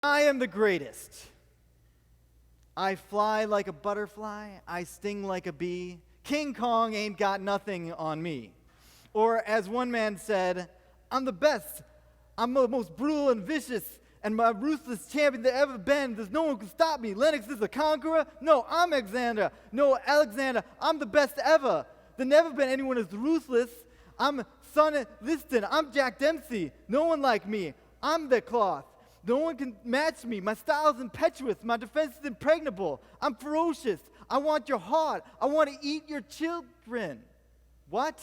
I am the greatest. I fly like a butterfly. I sting like a bee. King Kong ain't got nothing on me. Or as one man said, I'm the best. I'm the most brutal and vicious and my ruthless champion that ever been. There's no one can stop me. Lennox is the conqueror. No, I'm Alexander. No, Alexander. I'm the best ever. There never been anyone as ruthless. I'm Son Liston. I'm Jack Dempsey. No one like me. I'm the cloth. No one can match me. My style is impetuous. My defense is impregnable. I'm ferocious. I want your heart. I want to eat your children. What?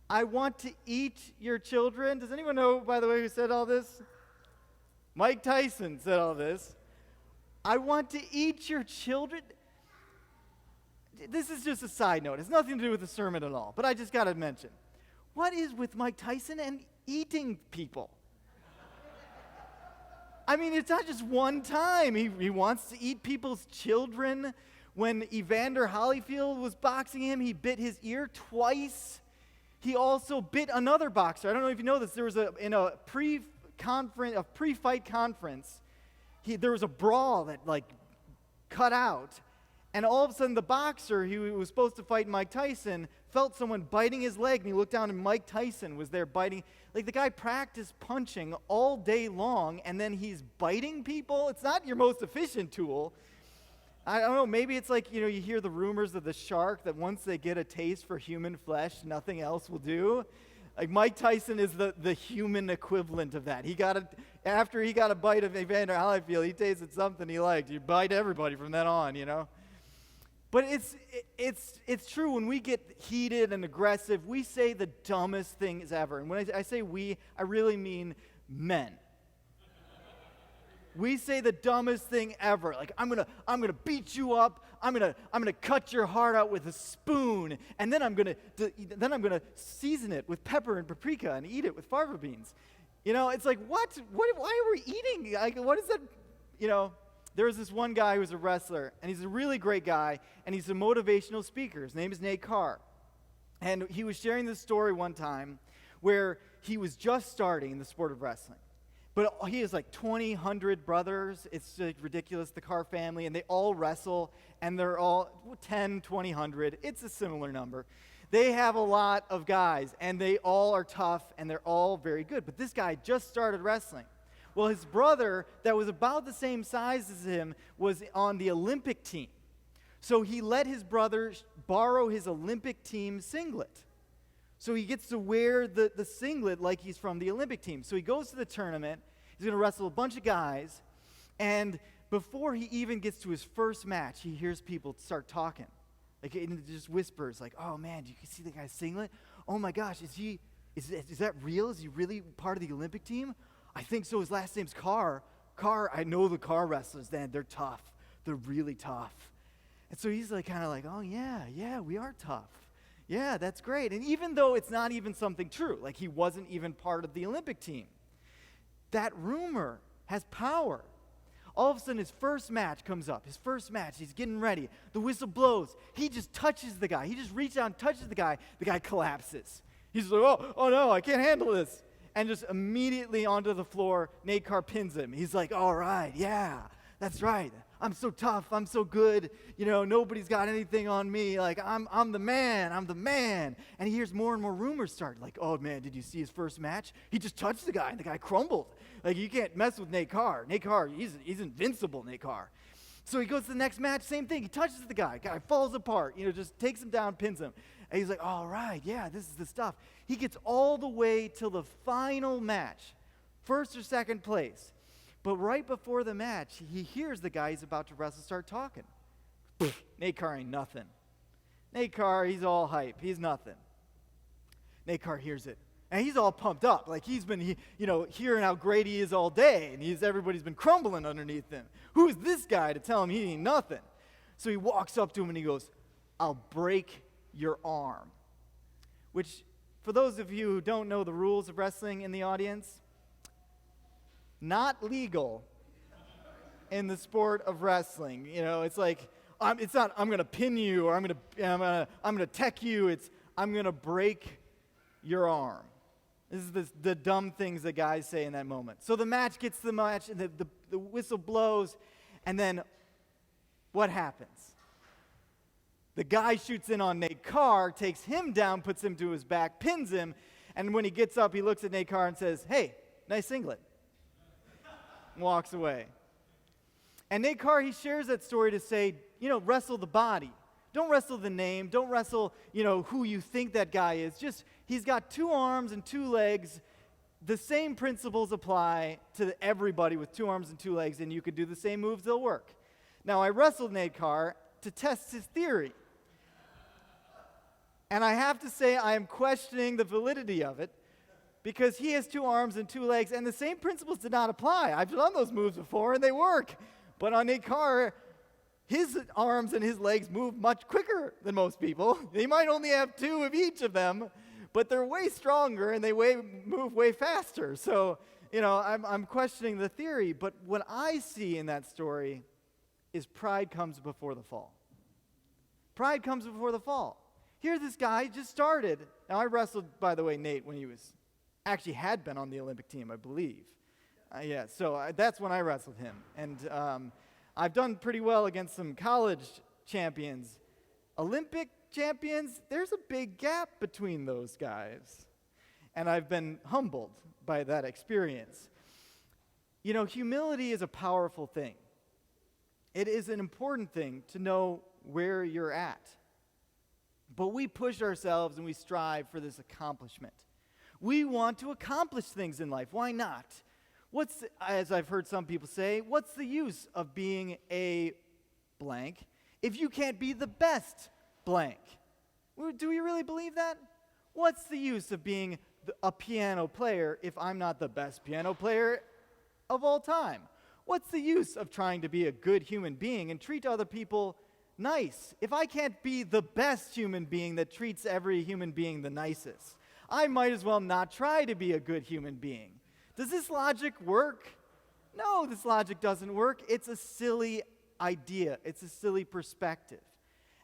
I want to eat your children? Does anyone know, by the way, who said all this? Mike Tyson said all this. I want to eat your children? This is just a side note. It's nothing to do with the sermon at all, but I just got to mention. What is with Mike Tyson and eating people? I mean, it's not just one time. He wants to eat people's children. When Evander Holyfield was boxing him, he bit his ear twice. He also bit another boxer. I don't know if you know this. There was in a pre-fight conference, there was a brawl that cut out. And all of a sudden, the boxer who was supposed to fight Mike Tyson felt someone biting his leg, and he looked down, and Mike Tyson was there biting. Like, the guy practiced punching all day long, and then he's biting people? It's not your most efficient tool. I don't know, maybe it's like, you hear the rumors of the shark that once they get a taste for human flesh, nothing else will do. Like, Mike Tyson is the human equivalent of that. After he got a bite of Evander Holyfield, he tasted something he liked. You bite everybody from then on, But it's true. When we get heated and aggressive, we say the dumbest things ever. And when I say we, I really mean men. We say the dumbest thing ever. Like, I'm gonna beat you up. I'm gonna cut your heart out with a spoon, and then I'm gonna season it with pepper and paprika and eat it with fava beans. It's like, what? Why are we eating? Like, what is that? There was this one guy who was a wrestler, and he's a really great guy, and he's a motivational speaker. His name is Nate Carr. And he was sharing this story one time where he was just starting in the sport of wrestling. But he has like 2,000 brothers. It's like ridiculous, the Carr family, and they all wrestle, and they're all 10, 2,000. It's a similar number. They have a lot of guys, and they all are tough, and they're all very good. But this guy just started wrestling. Well, his brother, that was about the same size as him, was on the Olympic team. So he let his brother borrow his Olympic team singlet. So he gets to wear the singlet like he's from the Olympic team. So he goes to the tournament. He's going to wrestle a bunch of guys. And before he even gets to his first match, he hears people start talking. Like, it just whispers, like, oh, man, you can see the guy's singlet? Oh, my gosh, is that real? Is he really part of the Olympic team? I think so. His last name's Carr. Carr, I know the Carr wrestlers, then. They're tough. They're really tough. And so he's like, kind of like, oh, yeah, we are tough. Yeah, that's great. And even though it's not even something true, like he wasn't even part of the Olympic team, that rumor has power. All of a sudden, his first match comes up. His first match, he's getting ready. The whistle blows. He just touches the guy. He just reaches out and touches the guy. The guy collapses. He's like, oh no, I can't handle this. And just immediately onto the floor, Nate Carr pins him. He's like, all right, yeah, that's right. I'm so tough. I'm so good. Nobody's got anything on me. Like, I'm the man. I'm the man. And he hears more and more rumors start. Like, oh, man, did you see his first match? He just touched the guy, and the guy crumbled. Like, you can't mess with Nate Carr. Nate Carr, he's invincible, Nate Carr. So he goes to the next match, same thing. He touches the guy. Guy falls apart. Just takes him down, pins him. And he's like, all right, yeah, this is the stuff. He gets all the way till the final match, first or second place. But right before the match, he hears the guy he's about to wrestle start talking. Nate Carr ain't nothing. Nate Carr, he's all hype. He's nothing. Nate Carr hears it. And he's all pumped up. Like, he's been, hearing how great he is all day. And everybody's been crumbling underneath him. Who is this guy to tell him he ain't nothing? So he walks up to him and he goes, I'll break your arm. Which, for those of you who don't know the rules of wrestling in the audience, not legal in the sport of wrestling. It's like, it's not I'm going to pin you or I'm going to tech you. It's I'm going to break your arm. This is the dumb things that guys say in that moment. So the match gets the match, and the whistle blows, and then what happens? The guy shoots in on Nate Carr, takes him down, puts him to his back, pins him, and when he gets up, he looks at Nate Carr and says, "Hey, nice singlet." Walks away. And Nate Carr, he shares that story to say, wrestle the body. Don't wrestle the name. Don't wrestle, who you think that guy is. Just, he's got 2 arms and 2 legs. The same principles apply to everybody with 2 arms and 2 legs, and you could do the same moves, they'll work. Now, I wrestled Nate Carr to test his theory. And I have to say, I am questioning the validity of it, because he has 2 arms and 2 legs, and the same principles did not apply. I've done those moves before, and they work. But on Nate Carr, his arms and his legs move much quicker than most people. They might only have 2 of each of them, but they're way stronger, and they move way faster. So, I'm questioning the theory. But what I see in that story is pride comes before the fall. Pride comes before the fall. Here this guy just started. Now, I wrestled, by the way, Nate, when he actually had been on the Olympic team, I believe. That's when I wrestled him. And I've done pretty well against some college champions. Olympic champions, there's a big gap between those guys. And I've been humbled by that experience. Humility is a powerful thing. It is an important thing to know where you're at. But we push ourselves and we strive for this accomplishment. We want to accomplish things in life. Why not? As I've heard some people say, what's the use of being a blank if you can't be the best blank? Do we really believe that? What's the use of being a piano player if I'm not the best piano player of all time? What's the use of trying to be a good human being and treat other people nice if I can't be the best human being that treats every human being the nicest? I might as well not try to be a good human being. Does this logic work? No, this logic doesn't work. It's a silly idea. It's a silly perspective.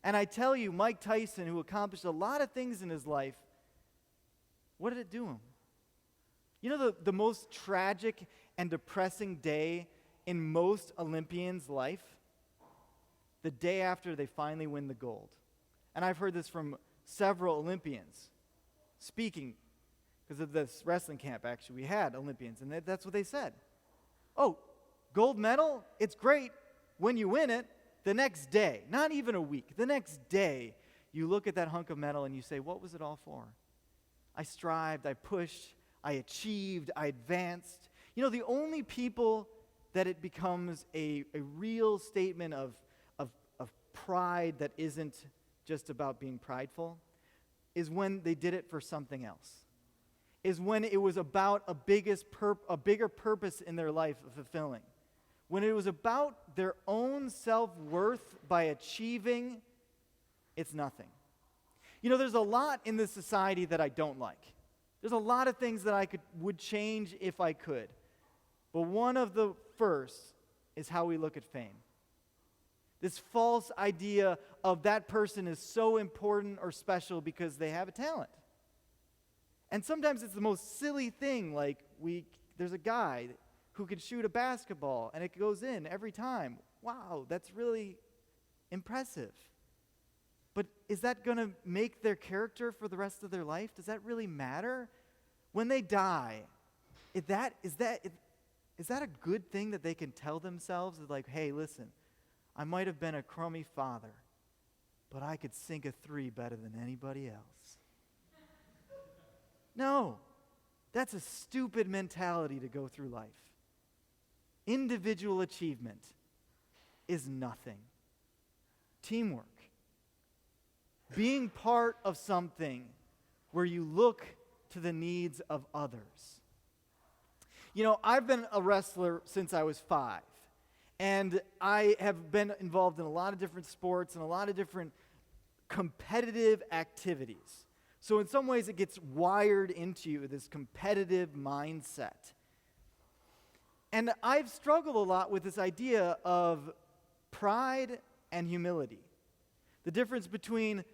And I tell you, Mike Tyson, who accomplished a lot of things in his life, what did it do him? The most tragic and depressing day in most Olympians' life? The day after they finally win the gold. And I've heard this from several Olympians speaking, because of this wrestling camp, actually, we had Olympians, and that's what they said. Oh, gold medal, it's great when you win it. The next day, not even a week, the next day, you look at that hunk of metal and you say, what was it all for? I strived, I pushed, I achieved, I advanced. The only people that it becomes a real statement of pride that isn't just about being prideful is when they did it for something else. Is when it was about a bigger purpose in their life of fulfilling. When it was about their own self-worth by achieving, it's nothing. There's a lot in this society that I don't like. There's a lot of things that I would change if I could. But one of the first is how we look at fame. This false idea of that person is so important or special because they have a talent. And sometimes it's the most silly thing, like there's a guy who can shoot a basketball and it goes in every time. Wow, that's really impressive. But is that going to make their character for the rest of their life? Does that really matter? When they die, is that a good thing that they can tell themselves? Like, hey, listen, I might have been a crummy father, but I could sink a 3 better than anybody else. No, that's a stupid mentality to go through life. Individual achievement is nothing. Teamwork. Being part of something where you look to the needs of others. I've been a wrestler since I was 5. And I have been involved in a lot of different sports and a lot of different competitive activities. So in some ways it gets wired into you, this competitive mindset. And I've struggled a lot with this idea of pride and humility. The difference between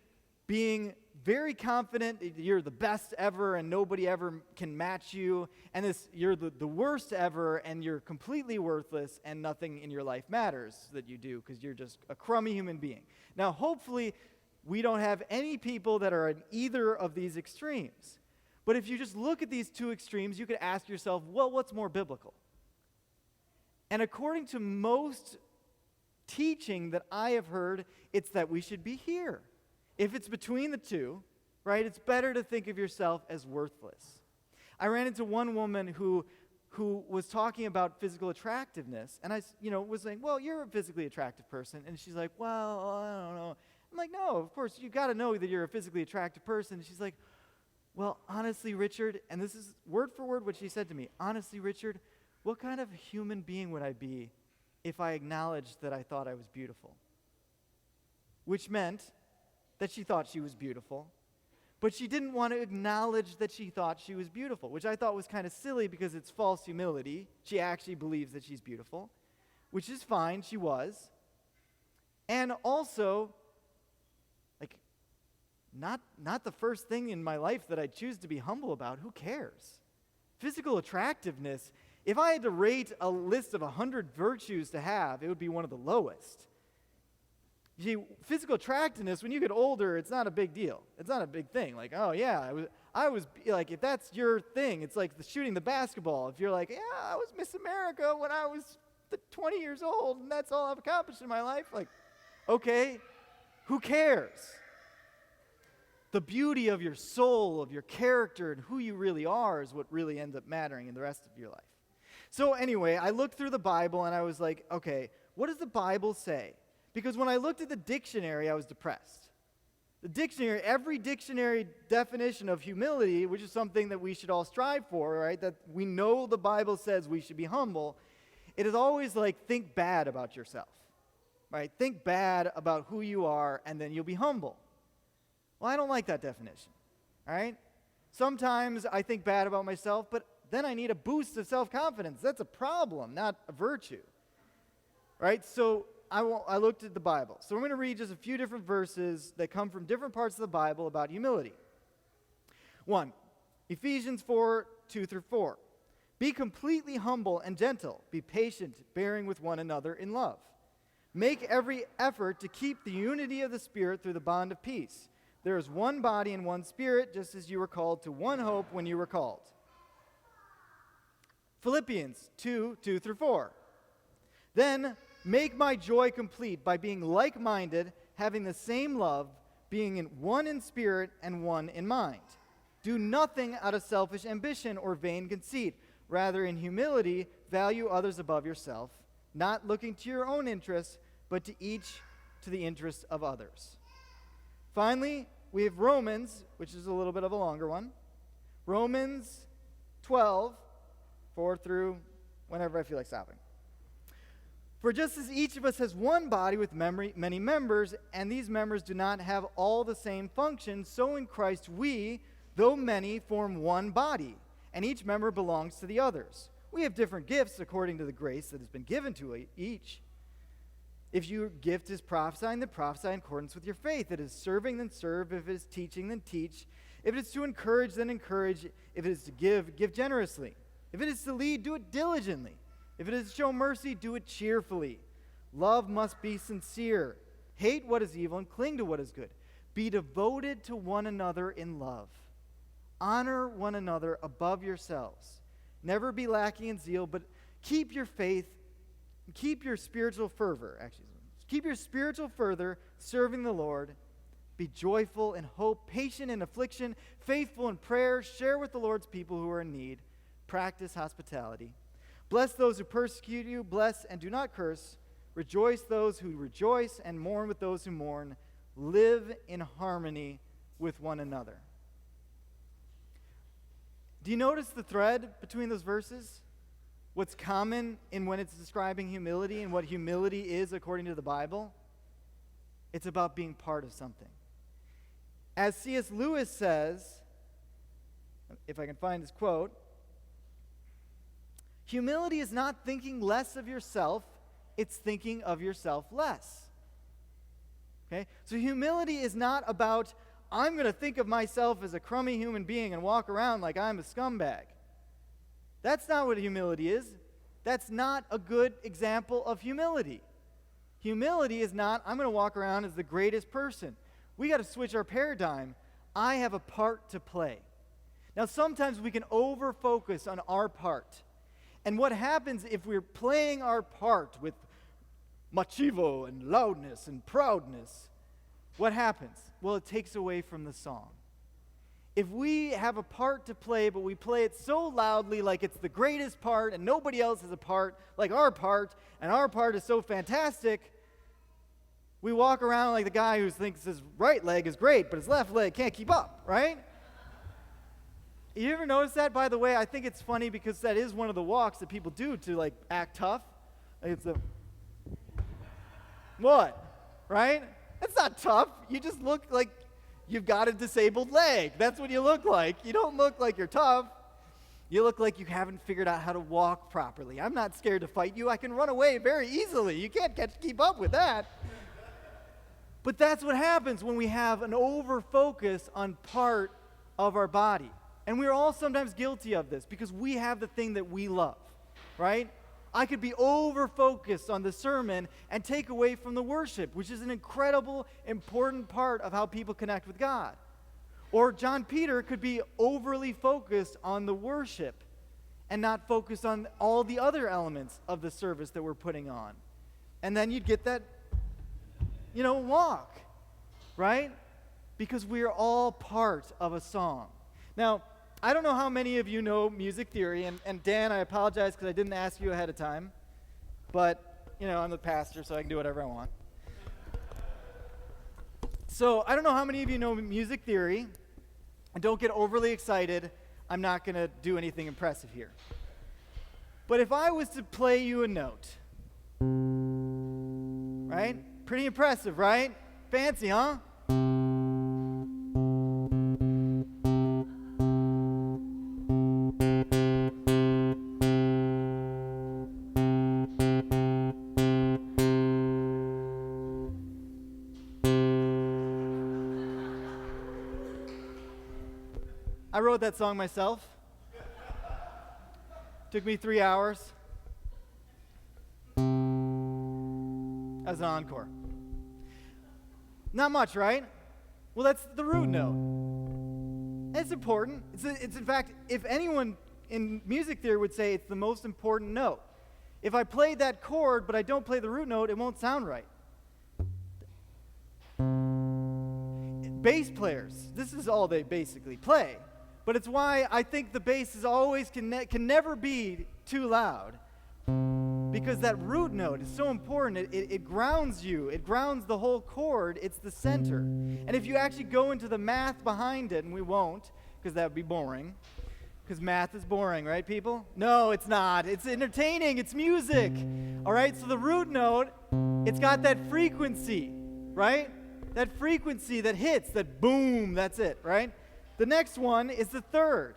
being very confident that you're the best ever and nobody ever can match you, and you're the worst ever and you're completely worthless and nothing in your life matters that you do because you're just a crummy human being. Now, hopefully, we don't have any people that are in either of these extremes. But if you just look at these two extremes, you could ask yourself, well, what's more biblical? And according to most teaching that I have heard, it's that we should be here. If it's between the two, right, it's better to think of yourself as worthless. I ran into one woman who was talking about physical attractiveness, and I was saying, well, you're a physically attractive person. And she's like, well, I don't know. I'm like, no, of course, you got to know that you're a physically attractive person. And she's like, well, honestly, Richard, and this is word for word what she said to me, honestly, Richard, what kind of human being would I be if I acknowledged that I thought I was beautiful? Which meant that she thought she was beautiful, but she didn't want to acknowledge that she thought she was beautiful, which I thought was kind of silly because it's false humility. She actually believes that she's beautiful, which is fine, she was. And also, not the first thing in my life that I choose to be humble about. Who cares? Physical attractiveness, if I had to rate a list of 100 virtues to have, it would be one of the lowest. You see, physical attractiveness, when you get older, it's not a big deal. It's not a big thing. Like, oh yeah, I was like, if that's your thing, it's like shooting the basketball. If you're like, yeah, I was Miss America when I was 20 years old, and that's all I've accomplished in my life. Like, okay, who cares? The beauty of your soul, of your character, and who you really are is what really ends up mattering in the rest of your life. So anyway, I looked through the Bible and I was like, okay, what does the Bible say? Because when I looked at the dictionary, I was depressed. The dictionary, every dictionary definition of humility, which is something that we should all strive for, right? That we know the Bible says we should be humble. It is always like, think bad about yourself, right? Think bad about who you are, and then you'll be humble. Well, I don't like that definition, all right? Sometimes I think bad about myself, but then I need a boost of self-confidence. That's a problem, not a virtue, right? So I looked at the Bible. So I'm going to read just a few different verses that come from different parts of the Bible about humility. 1, Ephesians 4, 2 through 4. Be completely humble and gentle. Be patient, bearing with one another in love. Make every effort to keep the unity of the Spirit through the bond of peace. There is one body and one Spirit, just as you were called to one hope when you were called. Philippians 2, 2 through 4. Then make my joy complete by being like-minded, having the same love, being one in spirit and one in mind. Do nothing out of selfish ambition or vain conceit. Rather, in humility, value others above yourself, not looking to your own interests, but to the interests of others. Finally, we have Romans, which is a little bit of a longer one. Romans 12, 4 through whenever I feel like stopping. For just as each of us has one body with many members, and these members do not have all the same function, so in Christ we, though many, form one body, and each member belongs to the others. We have different gifts according to the grace that has been given to each. If your gift is prophesying, then prophesy in accordance with your faith. If it is serving, then serve. If it is teaching, then teach. If it is to encourage, then encourage. If it is to give, give generously. If it is to lead, do it diligently. If it is to show mercy, do it cheerfully. Love must be sincere. Hate what is evil and cling to what is good. Be devoted to one another in love. Honor one another above yourselves. Never be lacking in zeal, but keep your faith. Keep your spiritual fervor, keep your spiritual fervor serving the Lord. Be joyful in hope, patient in affliction, faithful in prayer. Share with the Lord's people who are in need. Practice hospitality. Bless those who persecute you. Bless and do not curse. Rejoice those who rejoice and mourn with those who mourn. Live in harmony with one another. Do you notice the thread between those verses? What's common in when it's describing humility and what humility is according to the Bible? It's about being part of something. As C.S. Lewis says, if I can find this quote, humility is not thinking less of yourself, it's thinking of yourself less. Okay? So humility is not about I'm going to think of myself as a crummy human being and walk around like I'm a scumbag. That's not what humility is. That's not a good example of humility. Humility is not, I'm going to walk around as the greatest person. We got to switch our paradigm. I have a part to play. Now, sometimes we can over-focus on our part. And what happens if we're playing our part with machivo and loudness and proudness? What happens? Well, it takes away from the song. If we have a part to play, but we play it so loudly like it's the greatest part and nobody else has a part like our part, and our part is so fantastic, we walk around like the guy who thinks his right leg is great, but his left leg can't keep up, right? You ever notice that, by the way? I think it's funny because that is one of the walks that people do to, like, act tough. Like it's a... What? Right? That's not tough. You just look like you've got a disabled leg. That's what you look like. You don't look like you're tough. You look like you haven't figured out how to walk properly. I'm not scared to fight you. I can run away very easily. You can't keep up with that. But that's what happens when we have an over-focus on part of our body. And we're all sometimes guilty of this because we have the thing that we love, right? I could be over-focused on the sermon and take away from the worship, which is an incredible, important part of how people connect with God. Or John Peter could be overly focused on the worship and not focused on all the other elements of the service that we're putting on. And then you'd get that, walk, right? Because we're all part of a song. Now, I don't know how many of you know music theory, and Dan, I apologize because I didn't ask you ahead of time, but, I'm the pastor, so I can do whatever I want. So, I don't know how many of you know music theory, and don't get overly excited. I'm not going to do anything impressive here. But if I was to play you a note, right? Pretty impressive, right? Fancy, huh? I wrote that song myself. Took me 3 hours. As an encore. Not much, right? Well, that's the root note. It's important. It's in fact, if anyone in music theory would say it's the most important note. If I played that chord, but I don't play the root note, it won't sound right. Bass players, this is all they basically play. But it's why I think the bass is always can never be too loud. Because that root note is so important. It grounds you. It grounds the whole chord. It's the center. And if you actually go into the math behind it, and we won't, because that would be boring, because math is boring, right, people? No, it's not. It's entertaining. It's music. All right, so the root note, it's got that frequency, right? That frequency that hits, that boom, that's it, right? The next one is the third.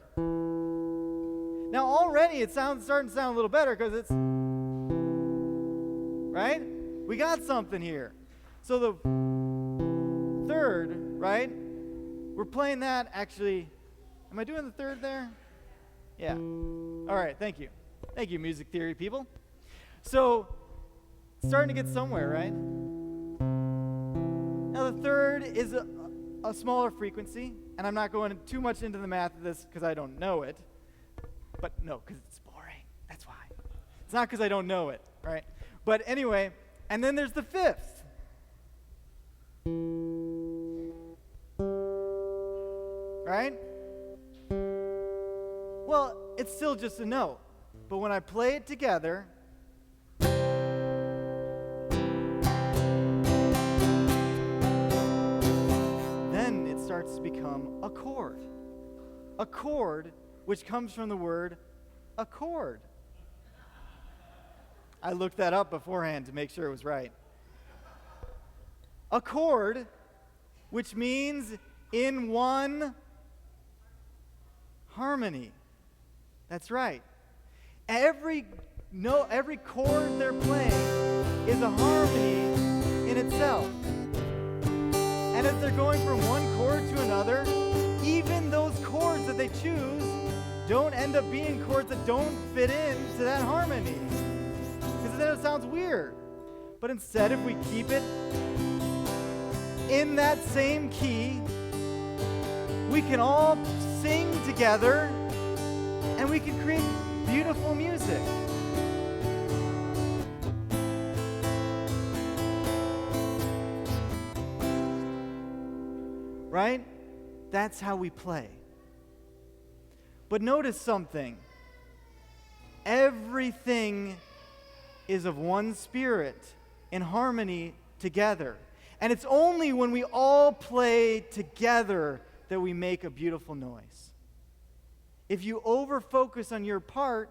Now already it's starting to sound a little better because it's, right? We got something here. So the third, right? We're playing that actually. Am I doing the third there? Yeah. All right, thank you. Thank you, music theory people. So, starting to get somewhere, right? Now the third is a smaller frequency, and I'm not going too much into the math of this because I don't know it. But no, because it's boring. That's why. It's not because I don't know it, right? But anyway, and then there's the fifth. Right? Well, it's still just a note. But when I play it together, then it starts to become a chord. A chord which comes from the word accord. I looked that up beforehand to make sure it was right. Accord, which means in one harmony. That's right. Every chord they're playing is a harmony in itself. And And as they're going from one chord to another, even those chords that they choose don't end up being chords that don't fit into that harmony. Because then it sounds weird. But instead, if we keep it in that same key, we can all sing together and we can create beautiful music. Right? That's how we play. But notice something. Everything is of one spirit, in harmony together. And it's only when we all play together that we make a beautiful noise. If you over-focus on your part,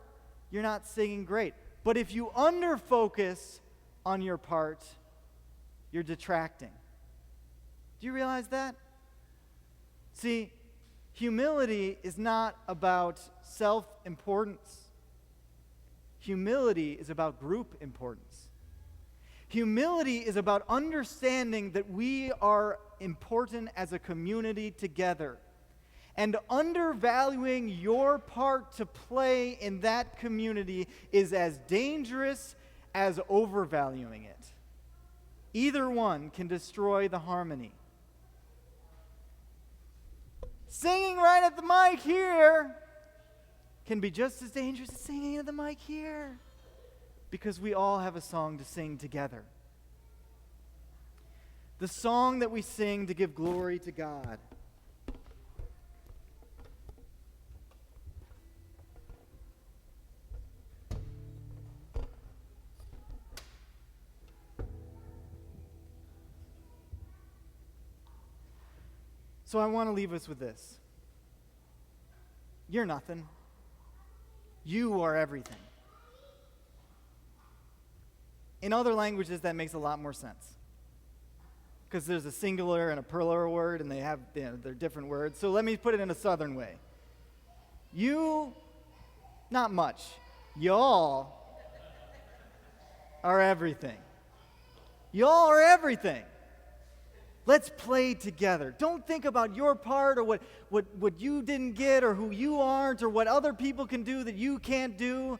you're not singing great. But if you under-focus on your part, you're detracting. Do you realize that? See, humility is not about self-importance. Humility is about group importance. Humility is about understanding that we are important as a community together. And undervaluing your part to play in that community is as dangerous as overvaluing it. Either one can destroy the harmony. Singing right at the mic here can be just as dangerous as singing at the mic here, because we all have a song to sing together. The song that we sing to give glory to God. So I want to leave us with this. You're nothing. You are everything. In other languages, that makes a lot more sense, because there's a singular and a plural word, and they have, they're different words. So let me put it in a southern way. You, not much. Y'all are everything. Y'all are everything. Let's play together. Don't think about your part or what you didn't get or who you aren't or what other people can do that you can't do.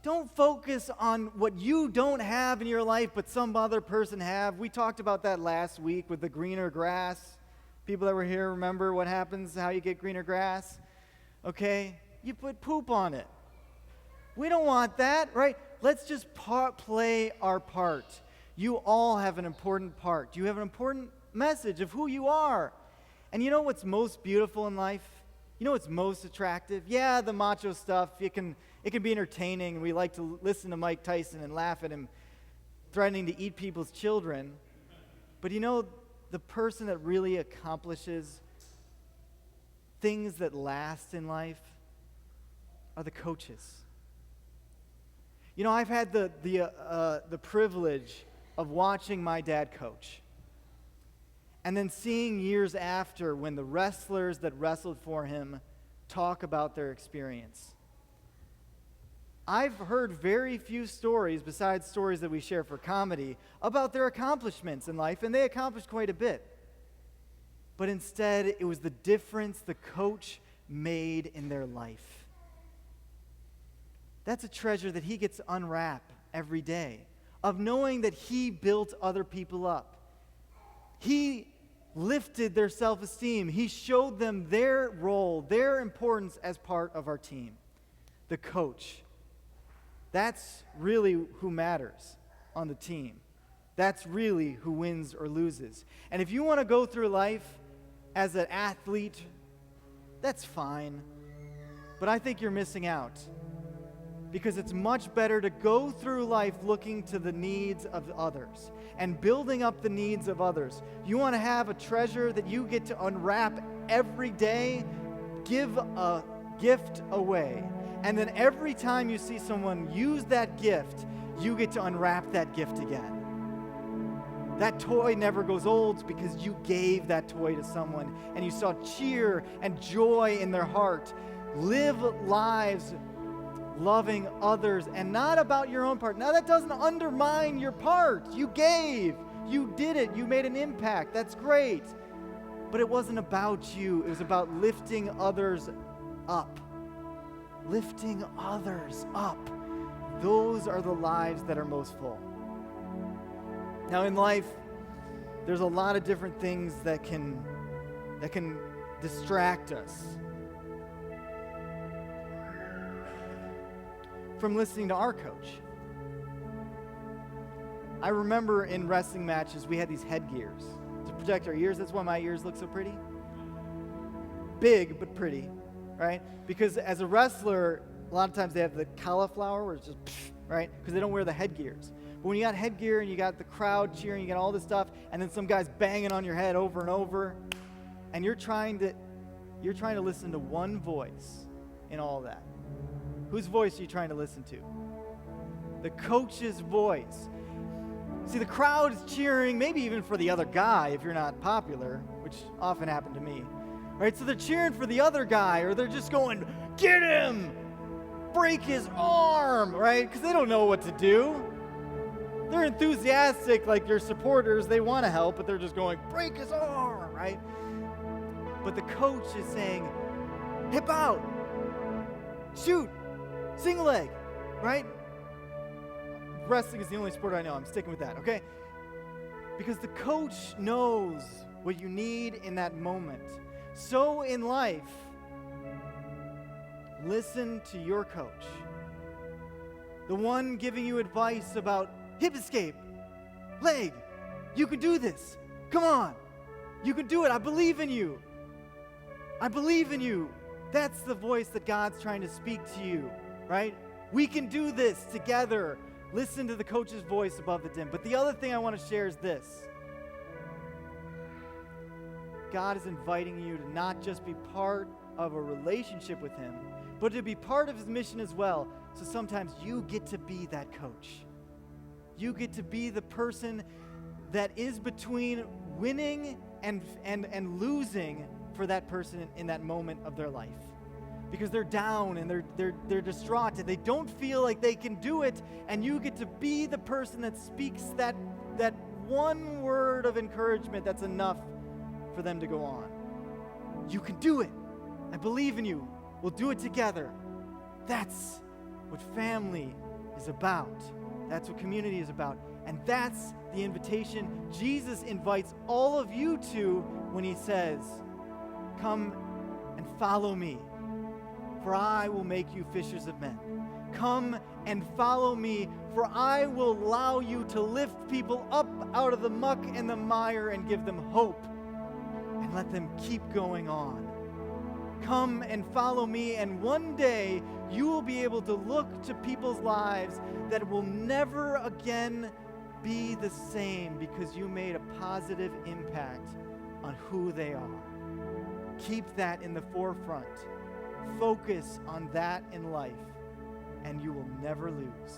Don't focus on what you don't have in your life but some other person have. We talked about that last week with the greener grass. People that were here remember what happens, how you get greener grass. Okay? You put poop on it. We don't want that, right? Let's just play our part. You all have an important part. You have an important message of who you are. And you know what's most beautiful in life? You know what's most attractive? Yeah, the macho stuff, it can be entertaining. We like to listen to Mike Tyson and laugh at him threatening to eat people's children. But you know, the person that really accomplishes things that last in life are the coaches. You know, I've had the privilege of watching my dad coach, and then seeing years after when the wrestlers that wrestled for him talk about their experience. I've heard very few stories, besides stories that we share for comedy, about their accomplishments in life, and they accomplished quite a bit. But instead, it was the difference the coach made in their life. That's a treasure that he gets to unwrap every day, of knowing that he built other people up. He lifted their self-esteem. He showed them their role, their importance as part of our team. The coach. That's really who matters on the team. That's really who wins or loses. And if you want to go through life as an athlete, that's fine. But I think you're missing out. Because it's much better to go through life looking to the needs of others and building up the needs of others. You want to have a treasure that you get to unwrap every day, give a gift away. And then every time you see someone use that gift, you get to unwrap that gift again. That toy never goes old because you gave that toy to someone and you saw cheer and joy in their heart. Live lives loving others and not about your own part. Now, that doesn't undermine your part. You gave. You did it. You made an impact. That's great. But it wasn't about you. It was about lifting others up. Lifting others up. Those are the lives that are most full. Now in life, there's a lot of different things that can distract us from listening to our coach. I remember in wrestling matches, we had these headgears to protect our ears. That's why my ears look so pretty. Big, but pretty, right? Because as a wrestler, a lot of times they have the cauliflower where it's just, right? Because they don't wear the headgears. But when you got headgear and you got the crowd cheering, you got all this stuff, and then some guy's banging on your head over and over, and you're trying to listen to one voice in all that. Whose voice are you trying to listen to? The coach's voice. See, the crowd is cheering, maybe even for the other guy if you're not popular, which often happened to me. Right? So they're cheering for the other guy, or they're just going, get him! Break his arm, right? Because they don't know what to do. They're enthusiastic like your supporters. They want to help, but they're just going, break his arm, right? But the coach is saying, hip out, shoot, single leg, right? Wrestling is the only sport I know. I'm sticking with that, okay? Because the coach knows what you need in that moment. So in life, listen to your coach. The one giving you advice about hip escape, leg, you can do this. Come on. You can do it. I believe in you. I believe in you. That's the voice that God's trying to speak to you, right? We can do this together. Listen to the coach's voice above the din. But the other thing I want to share is this. God is inviting you to not just be part of a relationship with him, but to be part of his mission as well. So sometimes you get to be that coach. You get to be the person that is between winning and losing for that person in that moment of their life. Because they're down and they're distraught and they don't feel like they can do it, and you get to be the person that speaks that one word of encouragement that's enough for them to go on. You can do it. I believe in you. We'll do it together. That's what family is about. That's what community is about. And that's the invitation Jesus invites all of you to when he says, come and follow me, for I will make you fishers of men. Come and follow me, for I will allow you to lift people up out of the muck and the mire and give them hope and let them keep going on. Come and follow me, and one day you will be able to look to people's lives that will never again be the same because you made a positive impact on who they are. Keep that in the forefront. Focus on that in life, and you will never lose.